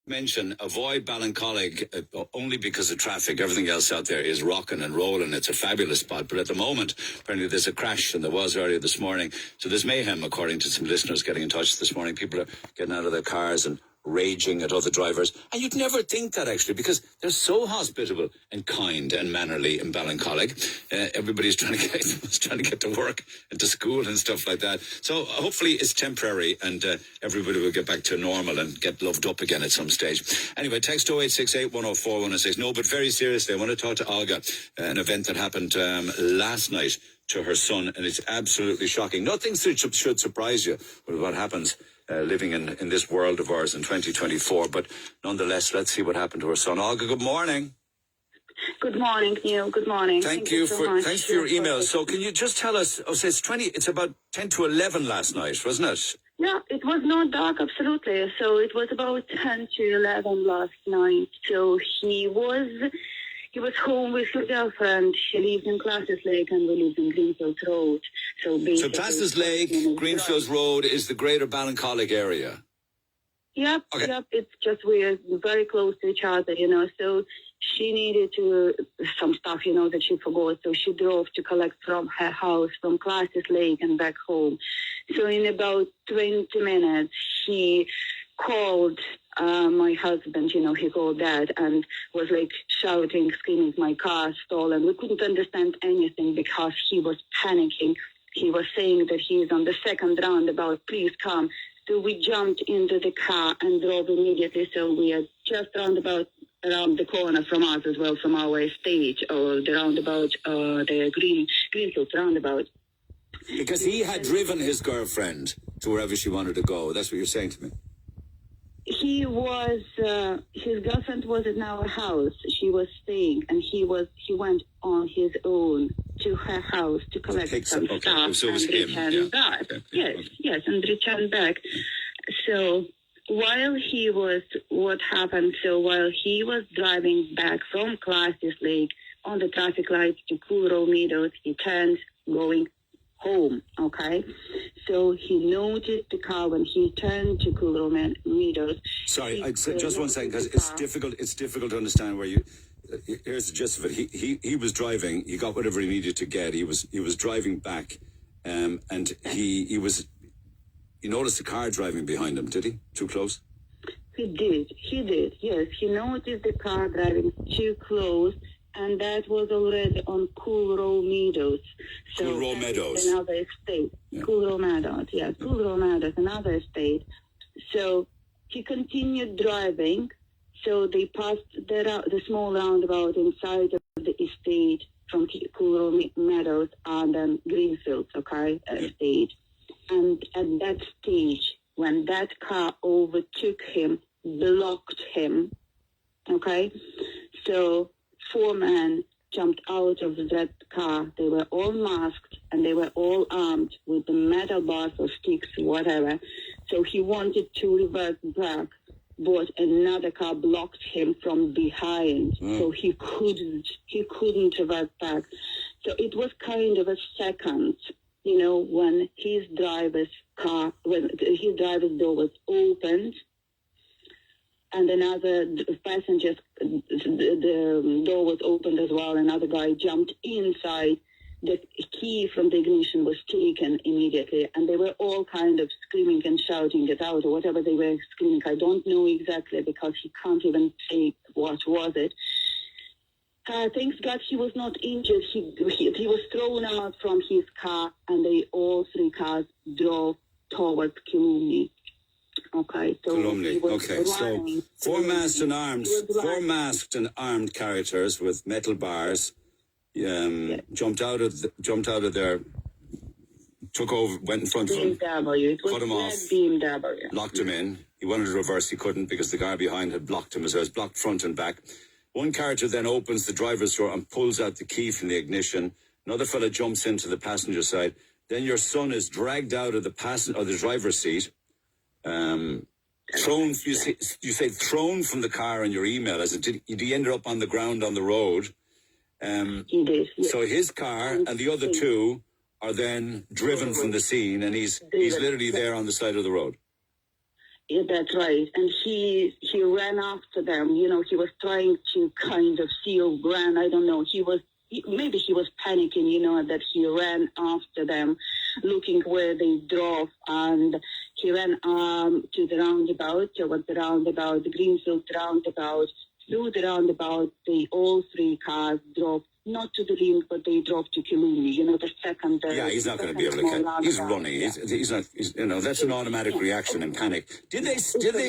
mention avoid Ballincollig only because of traffic. Everything else out there is rocking and rolling. It's a fabulous spot. But at the moment, apparently there's a crash, and there was earlier this morning. So there's mayhem, according to some listeners getting in touch this morning. People are getting out of their cars and raging at other drivers. And you'd never think that, actually, because they're so hospitable and kind and mannerly in Ballincollig. Everybody's trying to get to work and to school and stuff like that. So hopefully it's temporary, and everybody will get back to normal and get loved up again at some stage. Anyway, text 0868 104 106. No, but very seriously, I want to talk to Olga, an event that happened last night to her son, and it's absolutely shocking. Nothing should surprise you with what happens living in this world of ours in 2024. But nonetheless, let's see what happened to her son. Olga, good morning. Good morning, Neil. Good morning. Thanks for your email. So can you just tell us, so it's about 10 to 11 last night, wasn't it? Yeah, it was not dark, absolutely. So it was about 10 to 11 last night. So he was home with his girlfriend. She lives in Classes Lake, and we live in Greenfields Road. So Classes Lake, Greenfields Road is the greater Ballincollig area. Yep, okay. Yep. It's just we're very close to each other, So she needed some stuff, that she forgot. So she drove to collect from her house, from Classes Lake, and back home. So in about 20 minutes, he called my husband, he called Dad, and was like shouting, screaming, my car stolen. We couldn't understand anything because he was panicking. He was saying that he is on the second roundabout, please come. So we jumped into the car and drove immediately. So we are just around the corner from us as well, from our estate, or the roundabout, the Greenfields roundabout. Because he had driven his girlfriend to wherever she wanted to go. That's what you're saying to me. He was, his girlfriend was in our house. She was staying, and he went on his own to her house to collect some stuff so and return back. Okay. Yes, and return back. So while he was driving back from Classes Lake on the traffic lights to Cool Row Meadows, he turned going home, okay? So he noticed the car when he turned to Cool Row Meadows. Sorry, just 1 second, because it's difficult to understand where you... Here's the gist of it. He was driving. He got whatever he needed to get. He was driving back, and he noticed a car driving behind him. Did he? Too close? He did. Yes, he noticed the car driving too close, and that was already on Cool Row Meadows. So Cool Row Meadows. Another estate. Yeah. Cool Row Meadows. Yeah, Cool Row Meadows, another estate. So he continued driving. So they passed the small roundabout inside of the estate from Cool Row Meadows and then Greenfields, estate. And at that stage, when that car overtook him, blocked him, so 4 men jumped out of that car. They were all masked, and they were all armed with the metal bars or sticks, whatever. So he wanted to reverse back, but another car blocked him from behind, so he couldn't reverse back. So it was kind of a second, when his driver's door was opened, and another passenger's the door was opened as well. Another guy jumped inside. The key from the ignition was taken immediately, and they were all kind of screaming and shouting it out, or whatever they were screaming. I don't know exactly, because he can't even say what was it. Thanks God he was not injured. He was thrown out from his car, and all 3 cars drove towards Killumney. Okay, so Killumney. Okay, so 4 masked and armed characters with metal bars. Jumped out of there, took over, went in front of him, cut him off, BMW. Locked him in. He wanted to reverse, he couldn't, because the guy behind had blocked him, as I was blocked front and back. One character then opens the driver's door and pulls out the key from the ignition. Another fella jumps into the passenger side. Then your son is dragged out of the driver's seat. Thrown. You say thrown from the car in your email. Did he end up on the ground on the road? He did. Yes. So his car and the other 2 are then driven from the scene, and he's literally there on the side of the road. Yeah, that's right. And he ran after them. You know, he was trying to kind of seal ground. I don't know. Maybe he was panicking, you know, that he ran after them, looking where they drove, and he ran to the roundabout, towards the roundabout, the Greenfields roundabout. Through the roundabout, all three cars drove not to the link, but they drove to Killumney. You know, the second. Yeah, he's not going to be able to catch. He's running. Yeah. He's not. You know, that's an automatic reaction and panic. Did they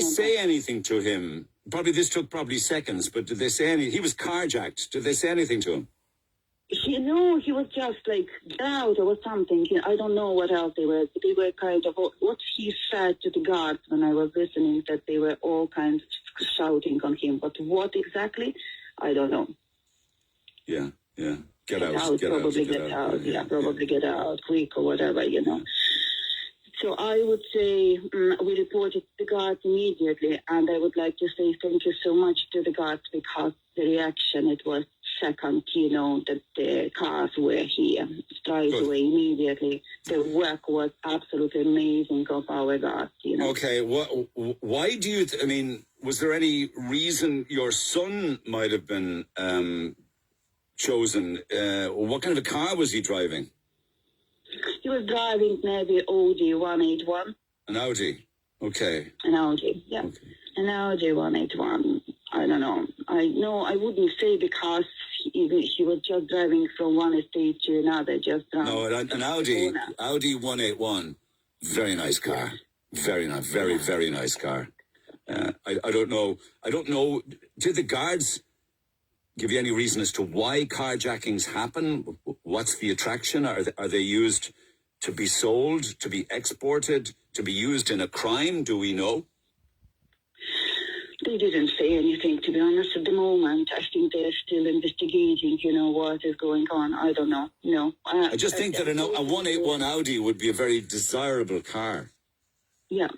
say anything to him? This took seconds, but did they say anything? He was carjacked. Did they say anything to him? He was just like out or something. I don't know what else they were. They were kind of what he said to the guards when I was listening, that they were all kind of shouting on him. But what exactly, I don't know. Yeah. Get out. Probably get out. Yeah, probably get out quick or whatever, you know. So I would say we reported to the guards immediately, and I would like to say thank you so much to the guards, because the reaction, it was second, you know, that the cars were here straight away immediately. The work was absolutely amazing of our guards, you know. Okay, why do you, was there any reason your son might have been chosen? What kind of a car was he driving? He was driving maybe Audi 181. An Audi, okay. An Audi, yeah. Okay. An Audi 181. I don't know. I wouldn't say, because he was just driving from one estate to another. No, an Audi 181. Very nice car. Very nice. Very nice car. I don't know. Did the guards give you any reason as to why carjackings happen? What's the attraction? Are they used to be sold, to be exported, to be used in a crime? Do we know? They didn't say anything, to be honest, at the moment. I think they're still investigating, you know, what is going on. I don't know. No. I just think that a 181 Audi would be a very desirable car. Yeah.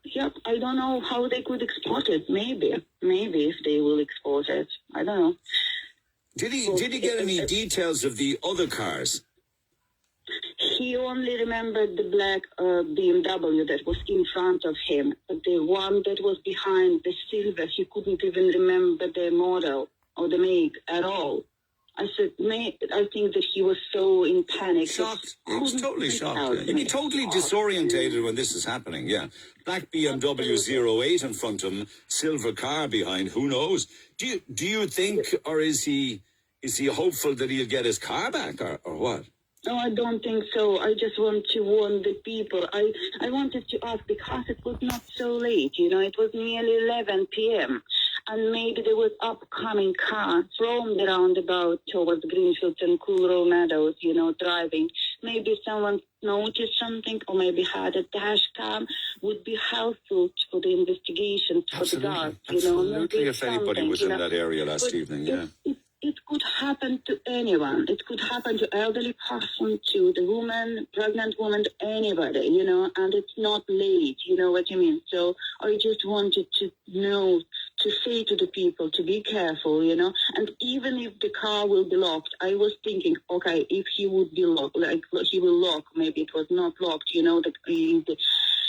Yeah, I don't know how they could export it. Maybe if they will export it. I don't know. Did he get any details of the other cars? He only remembered the black BMW that was in front of him. But the one that was behind, the silver, he couldn't even remember the model or the make at all. I said, I think that he was so in panic. Shocked. He was totally shocked. You'd be totally disorientated when this is happening, yeah. Black BMW 08 in front of him, silver car behind, who knows? Do you think, or is he hopeful that he'll get his car back, or what? No, I don't think so. I just want to warn the people. I wanted to ask, because it was not so late, you know, it was nearly 11 p.m. And maybe there was upcoming car from the roundabout towards Greenfields and Cool Meadows, you know, driving. Maybe someone noticed something, or maybe had a dash cam. Would be helpful for the investigation, for the guards, you know. Absolutely, if anybody was in that area last evening, yeah. It could happen to anyone. It could happen to elderly person, to the woman, pregnant woman, to anybody, you know, and it's not late, you know what I mean? So I just wanted to know, to say to the people to be careful, you know, and even if the car will be locked, I was thinking, okay, if he would be locked, like he will lock, maybe it was not locked, you know,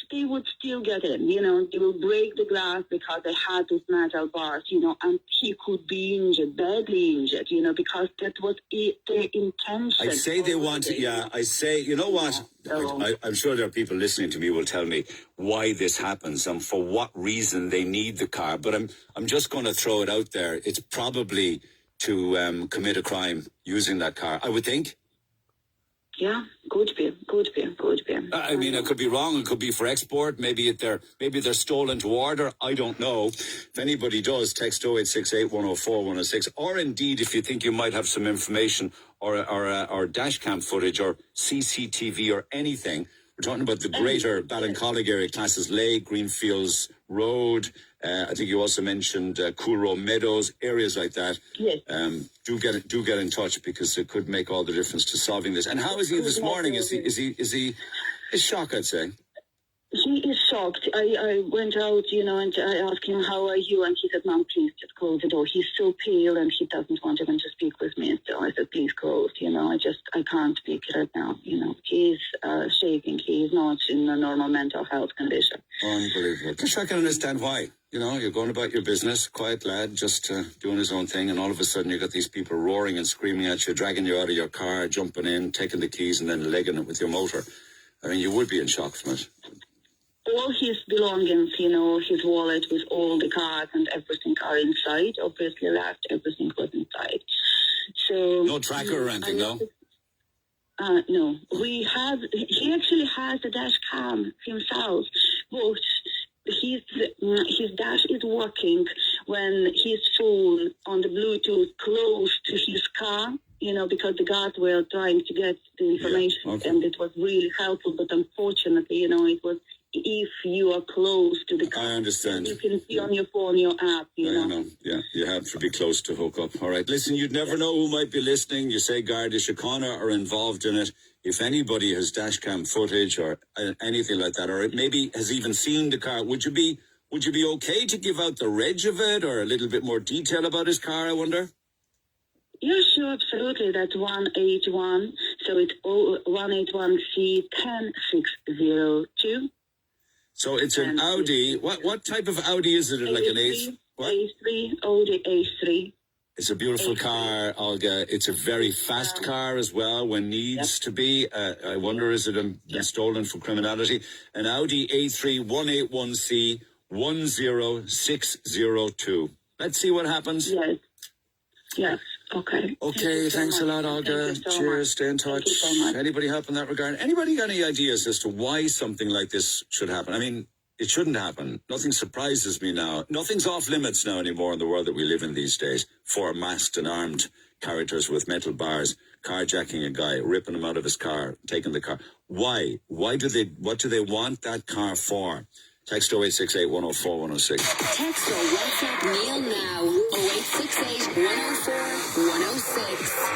they would still get in, you know, they will break the glass because they had these metal bars, you know, and he could be injured, badly injured, you know, because that was their intention. I say they want it, yeah, I say, you know what, I'm sure there are people listening to me will tell me why this happens and for what reason they need the car, but I'm just going to throw it out there. It's probably to commit a crime using that car, I would think. Yeah, could be. I mean, I could be wrong. It could be for export. Maybe they're stolen to order. I don't know. If anybody does, text 0868 104 106. Or indeed, if you think you might have some information or dash cam footage or CCTV or anything. We're talking about the greater Ballincollig area, classes Lake, Greenfields Road. I think you also mentioned Cool Meadows, areas like that. Yes. Do get in touch, because it could make all the difference to solving this. And how is he this morning? Is he shocked, I'd say? He is shocked. I went out, and I asked him, how are you? And he said, Mom, please just close the door. He's so pale and he doesn't want even to speak with me. So I said, please close, I can't speak right now. He's shaking. He is not in a normal mental health condition. Unbelievable. Gosh, I can understand why. You're going about your business, quiet lad, just doing his own thing, and all of a sudden you got these people roaring and screaming at you, dragging you out of your car, jumping in, taking the keys and then legging it with your motor. I mean, you would be in shock from it. All his belongings, his wallet with all the cards and everything are inside. Obviously left, everything was inside. So no tracker or anything, no? No. He actually has a dash cam himself, but his dash is working when his phone on the Bluetooth close to his car, because the guards were trying to get the information, and it was really helpful, but unfortunately, it was, if you are close to the car, I understand. You can see on your phone, your app, I know. Yeah, you have to be close to hook up. All right. Listen, you'd never know who might be listening. You say Garda Síochána are involved in it. If anybody has dash cam footage or anything like that, or maybe has even seen the car, would you be okay to give out the reg of it or a little bit more detail about his car, I wonder? Yeah, sure, absolutely. That's 181. So it's 181C10602. So it's an Audi. What type of Audi is it? Like an A3? A3, Audi A3. It's a beautiful car, Olga. It's a very fast car as well when needs to be. I wonder, is it been stolen for criminality? An Audi A3 181C 10602. Let's see what happens. Yes. Okay. Okay, thanks a lot, Olga. Cheers, stay in touch. Anybody help in that regard? Anybody got any ideas as to why something like this should happen? I mean, it shouldn't happen. Nothing surprises me now. Nothing's off limits now anymore in the world that we live in these days. 4 masked and armed characters with metal bars, carjacking a guy, ripping him out of his car, taking the car. Why? What do they want that car for? Text 0868 104 106. Text or WhatsApp Neil now. 0868 104 106.